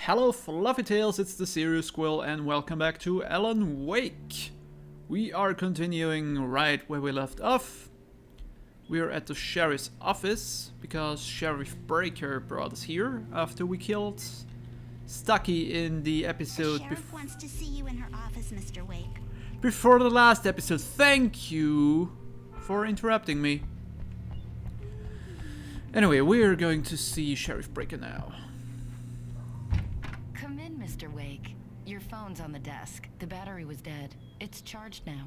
Hello Fluffy Tails, it's the Serious Squirrel and welcome back to Alan Wake. We are continuing right where we left off. We are at the sheriff's office because Sheriff Breaker brought us here after we killed Stucky in the episode. The sheriff wants to see you in her office, Mr. Wake. Before the last episode. Thank you for interrupting me. Anyway, we're going to see Sheriff Breaker now. Come in, Mr. Wake. Your phone's on the desk. The battery was dead. It's charged now.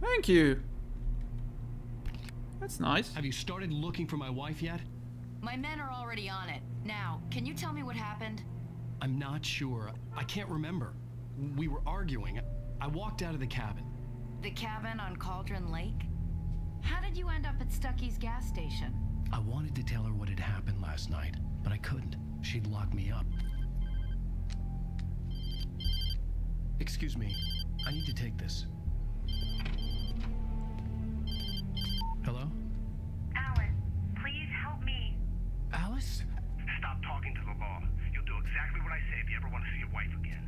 Thank you. That's nice. Have you started looking for my wife yet? My men are already on it. Now, can you tell me what happened? I'm not sure. I can't remember. We were arguing. I walked out of the cabin. The cabin on Cauldron Lake? How did you end up at Stucky's gas station? I wanted to tell her what had happened last night, but I couldn't. She'd lock me up. Excuse me. I need to take this. Hello? Alice, please help me. Alice? Stop talking to the law. You'll do exactly what I say if you ever want to see your wife again.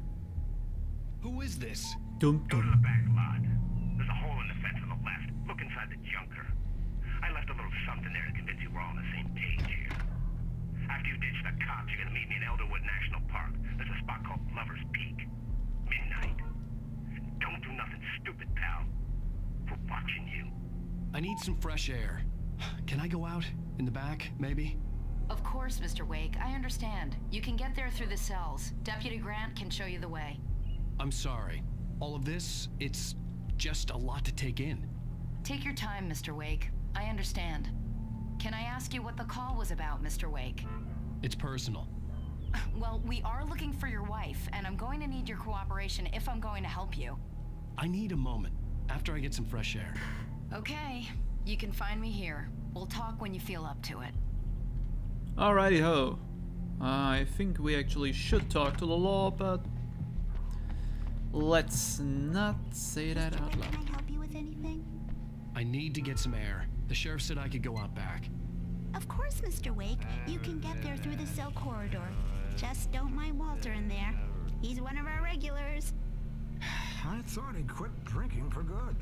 Who is this? Dum Go to dum. the back lot. There's a hole in the fence on the left. Look inside the junker. I left a little something there to convince you we're all on the same page here. After you ditch the cops, you're gonna meet me in Elderwood National Park. There's a spot called Lover's Peak. Midnight. Don't do nothing stupid, pal. We're watching you. I need some fresh air. Can I go out? In the back, maybe? Of course, Mr. Wake. I understand. You can get there through the cells. Deputy Grant can show you the way. I'm sorry. All of this, it's just a lot to take in. Take your time, Mr. Wake. I understand. Can I ask you what the call was about, Mr. Wake? It's personal. Well, we are looking for your wife, and I'm going to need your cooperation if I'm going to help you. I need a moment, after I get some fresh air. Okay, you can find me here. We'll talk when you feel up to it. Alrighty ho. I think we actually should talk to the law, but let's not say that Mr. out Wake, loud. can I help you with anything? I need to get some air. The sheriff said I could go out back. Of course, Mr. Wake. You can get there through the cell corridor. Just don't mind Walter in there. He's one of our regulars. I thought he'd quit drinking for good.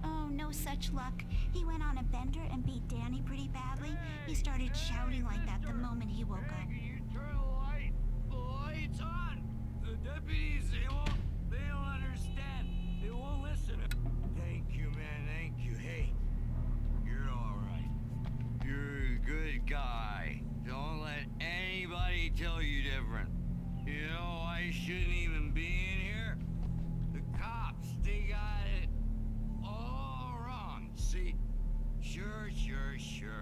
Oh, no such luck. He went on a bender and beat Danny pretty badly. He started shouting like that the moment he woke up. You turn the light. The light's on. The deputies, they don't understand. They won't listen. Thank you, man. Thank you. Hey, you're all right. You're a good guy. Don't let anybody tell you different. You know, I shouldn't even be in here. The cops, they got it all wrong. See, sure,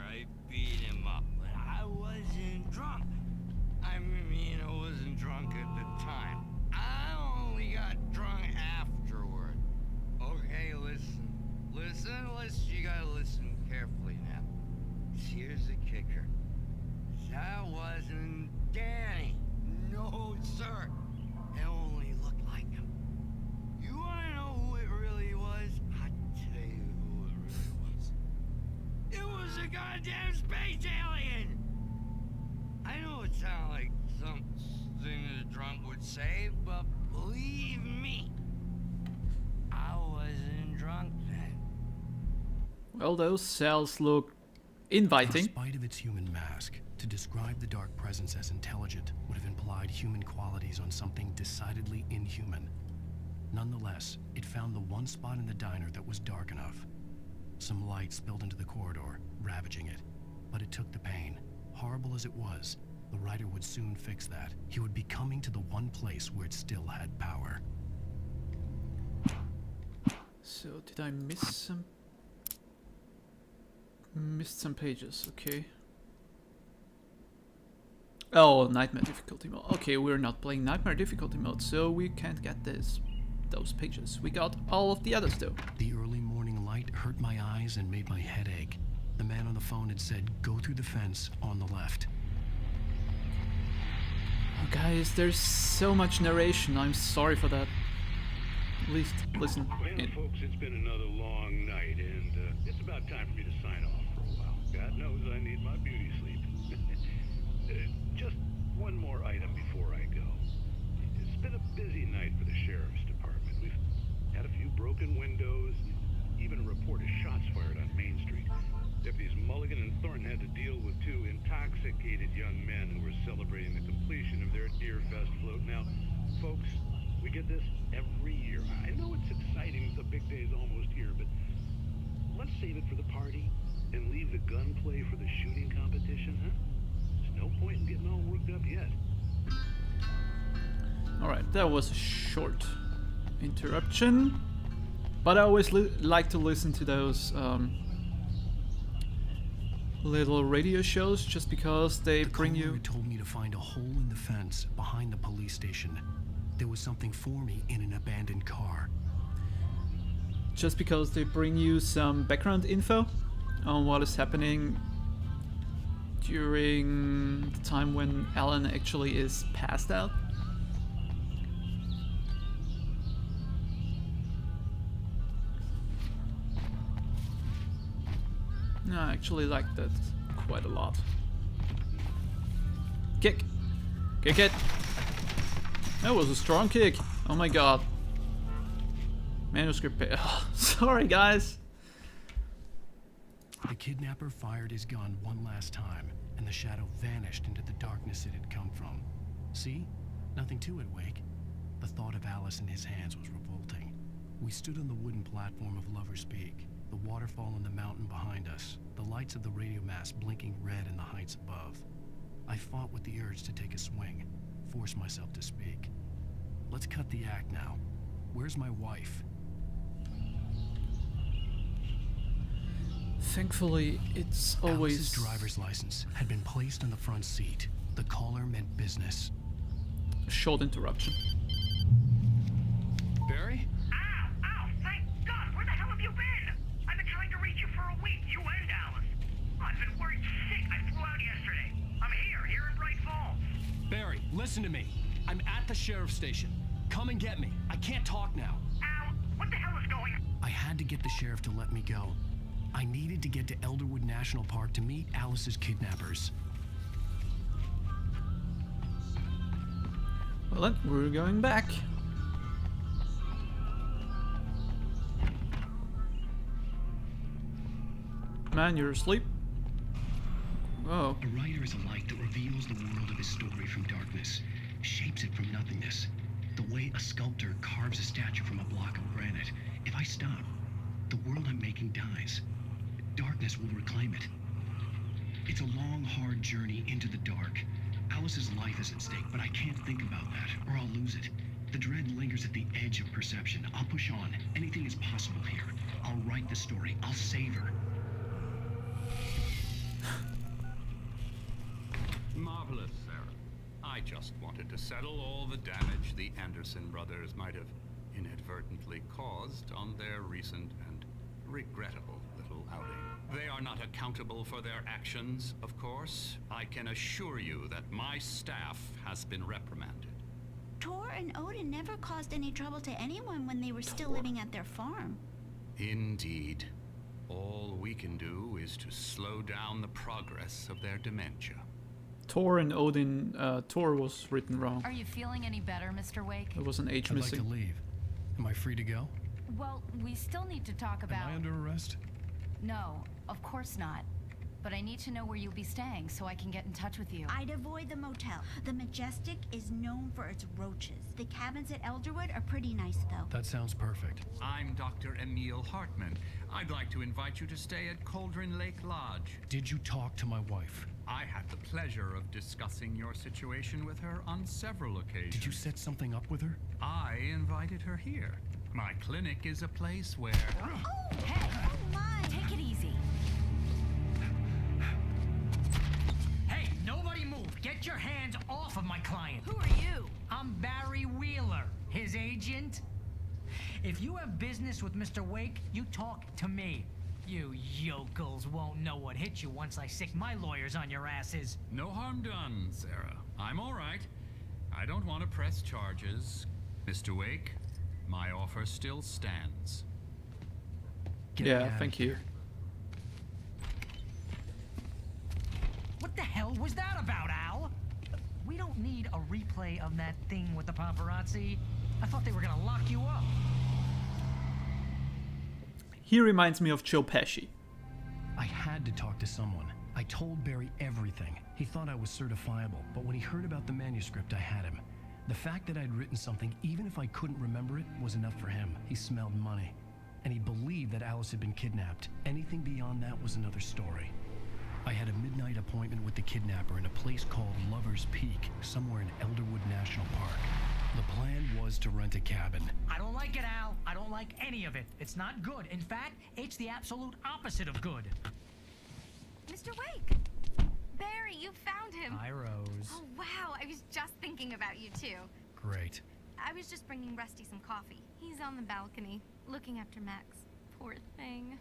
I beat him up, but I wasn't drunk. I mean, I wasn't drunk at the time. I only got drunk afterward. Okay, listen. You gotta listen carefully now. Here's the kicker. That wasn't Danny. No, sir. It only looked like him. You wanna know who it really was? I'll tell you who it really was. It was a goddamn space alien! I know it sounds like something a drunk would say, but believe me, I wasn't drunk then. Well, those cells look In inviting. spite of its human mask, to describe the dark presence as intelligent would have implied human qualities on something decidedly inhuman. Nonetheless, it found the one spot in the diner that was dark enough. Some light spilled into the corridor, ravaging it. But it took the pain. Horrible as it was, the writer would soon fix that. He would be coming to the one place where it still had power. So did I miss some? Missed some pages. Okay. Oh, nightmare difficulty mode. Okay, we're not playing nightmare difficulty mode, so we can't get those pages. We got all of the others though. The early morning light hurt my eyes and made my head ache. The man on the phone had said, "Go through the fence on the left." Oh, guys, there's so much narration. I'm sorry for that. At least listen. Well, folks, it's been another long night, and it's about time for me to sign off for a while. God knows I need my beauty sleep. Just one more item before I go. night for the sheriff's department. We've had a few broken windows, even a report of shots fired on Main Street. Deputies Mulligan and Thornton had to deal with two intoxicated young men who were celebrating the completion of their Deerfest float. Now, folks, we get this every year. I know it's exciting, the big day's almost here, but let's save it for the party and leave the gunplay for the shooting competition, huh? There's no point in getting all worked up yet. Alright, that was a short interruption. But I always like to listen to those little radio shows just because they bring caller you... told me to find a hole in the fence behind the police station. There was something for me in an abandoned car. Just because they bring you some background info on what is happening during the time when Alan actually is passed out. No, I actually like that quite a lot. Kick! Kick it! That was a strong kick! Oh my god. Manuscript page. Sorry guys! The kidnapper fired his gun one last time, and the shadow vanished into the darkness it had come from. See? Nothing to it, Wake. The thought of Alice in his hands was revolting. We stood on the wooden platform of Lover's Peak, the waterfall on the mountain behind us, the lights of the radio mast blinking red in the heights above. I fought with the urge to take a swing, force myself to speak. Let's cut the act now. Where's my wife? Thankfully, it's always... Alice's driver's license had been placed on the front seat. The caller meant business. a short interruption. Barry? Ow! Ow! Thank God! Where the hell have you been? I've been trying to reach you for a week, you and Alice. I've been worried sick. I flew out yesterday. I'm here in Bright Falls. Barry, listen to me. I'm at the sheriff's station. Come and get me. I can't talk now. Al, what the hell is going on? I had to get the sheriff to let me go. I needed to get to Elderwood National Park to meet Alice's kidnappers. Well then, we're going back. Man, you're asleep? Whoa. A writer is a light that reveals the world of his story from darkness, shapes it from nothingness. The way a sculptor carves a statue from a block of granite. If I stop, the world I'm making dies. Darkness will reclaim it. It's a long, hard journey into the dark. Alice's life is at stake, but I can't think about that, or I'll lose it. The dread lingers at the edge of perception. I'll push on. Anything is possible here. I'll write the story. I'll save her. Marvelous, Sarah. I just wanted to settle all the damage the Anderson brothers might have inadvertently caused on their recent and regrettable little outing. They are not accountable for their actions, of course. I can assure you that my staff has been reprimanded. Tor and Odin never caused any trouble to anyone when they were still living at their farm. Indeed. All we can do is to slow down the progress of their dementia. Tor and Odin, Tor was written wrong. Are you feeling any better, Mr. Wake? There was an H I'd missing. like to leave. Am I free to go? Well, we still need to talk about... Am I under arrest? No, of course not. But I need to know where you'll be staying so I can get in touch with you. I'd avoid the motel. The Majestic is known for its roaches. The cabins at Elderwood are pretty nice, though. That sounds perfect. I'm Dr. Emil Hartman. I'd like to invite you to stay at Cauldron Lake Lodge. Did you talk to my wife? I had the pleasure of discussing your situation with her on several occasions. Did you set something up with her? I invited her here. My clinic is a place where... Oh, hey! Oh, my! Take it easy. Hey, nobody move! Get your hands off of my client! Who are you? I'm Barry Wheeler, his agent. If you have business with Mr. Wake, you talk to me. You yokels won't know what hit you once I sick my lawyers on your asses. No harm done, Sarah. I'm all right. I don't want to press charges. Mr. Wake, my offer still stands. Get me Yeah, out of thank you. here. What the hell was that about, Al? we don't need a replay of that thing with the paparazzi. I thought they were gonna lock you up. He reminds me of Joe Pesci. I had to talk to someone. I told Barry everything. He thought I was certifiable, but when he heard about the manuscript, I had him. The fact that I'd written something, even if I couldn't remember it, was enough for him. He smelled money. And he believed that Alice had been kidnapped. Anything beyond that was another story. I had a midnight appointment with the kidnapper in a place called Lover's Peak, somewhere in Elderwood National Park. The plan was to rent a cabin. I don't like it, Al. I don't like any of it. It's not good. In fact, it's the absolute opposite of good. Mr. Wake! Barry, you found him! Hi, Rose. Oh, wow. I was just thinking about you, too. Great. I was just bringing Rusty some coffee. He's on the balcony, looking after Max. Poor thing.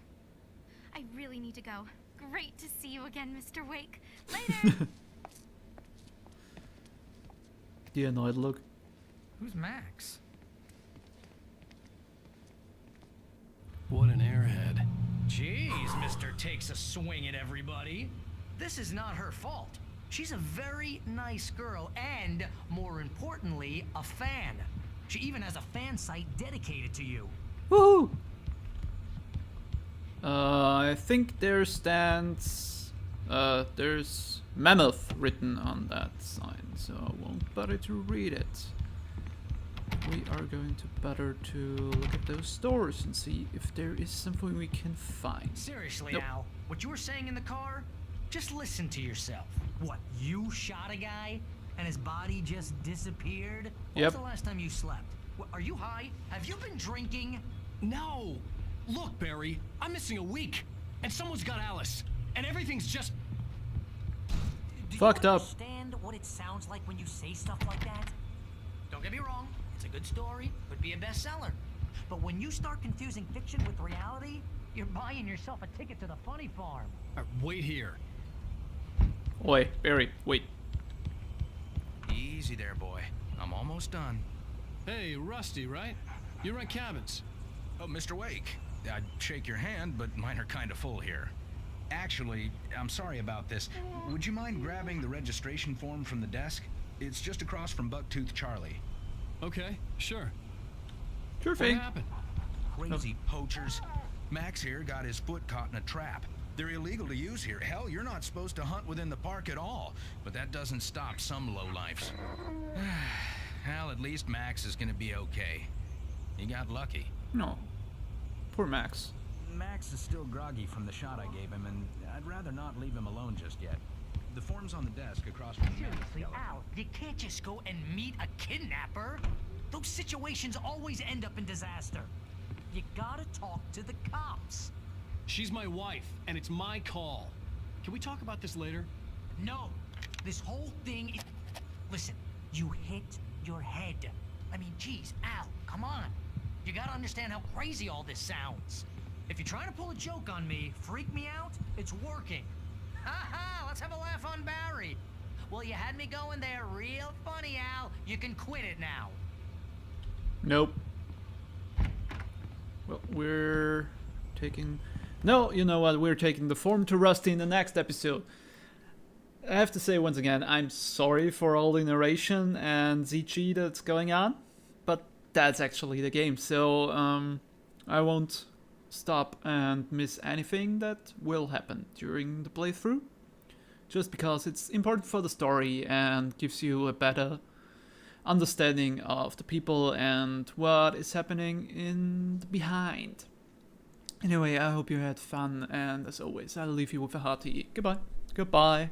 I really need to go. Great to see you again, Mr. Wake. Later! The annoyed look. Who's Max? What an airhead. Jeez, Mr. Takes a swing at everybody. This is not her fault. She's a very nice girl and, more importantly, a fan. She even has a fan site dedicated to you. Woohoo! I think there stands... there's Mammoth written on that sign, so I won't bother to read it. We are going to bother to look at those stores and see if there is something we can find. Seriously, Nope. Al, what you were saying in the car? Just listen to yourself. What, you shot a guy and his body just disappeared? When was Yep. the last time you slept? What, are you high? Have you been drinking? No! Look, Barry, I'm missing a week, and someone's got Alice, and everything's just... Fucked Do you up. understand what it sounds like when you say stuff like that? Don't get me wrong, it's a good story, could be a bestseller. But when you start confusing fiction with reality, you're buying yourself a ticket to the funny farm. wait here. Oi, Barry, wait. Easy there, boy. I'm almost done. Hey, Rusty, right? You rent cabins. Oh, Mr. Wake. I'd shake your hand, but mine are kind of full here. Actually, I'm sorry about this. Would you mind grabbing the registration form from the desk? It's just across from Bucktooth Charlie. Okay, sure. Sure What thing. happened? Crazy poachers. Max here got his foot caught in a trap. They're illegal to use here. Hell, you're not supposed to hunt within the park at all. But that doesn't stop some lowlifes. Well, at least Max is gonna be okay. He got lucky. No. Poor Max. Max is still groggy from the shot I gave him, and I'd rather not leave him alone just yet. The form's on the desk across from the Seriously, Al, you can't just go and meet a kidnapper. Those situations always end up in disaster. You gotta talk to the cops. She's my wife, and it's my call. Can we talk about this later? No, this whole thing is... Listen, you hit your head. I mean, geez, Al, come on. You gotta understand how crazy all this sounds. If you're trying to pull a joke on me, freak me out, it's working. Ha ha, let's have a laugh on Barry. Well, you had me going there real funny, Al. You can quit it now. Nope. Well, we're taking... No, you know what? We're taking the form to Rusty in the next episode. I have to say once again, I'm sorry for all the narration and ZG that's going on, but that's actually the game, so I won't stop and miss anything that will happen during the playthrough, just because it's important for the story and gives you a better understanding of the people and what is happening in the behind. Anyway, I hope you had fun, and as always, I'll leave you with a hearty goodbye. Goodbye.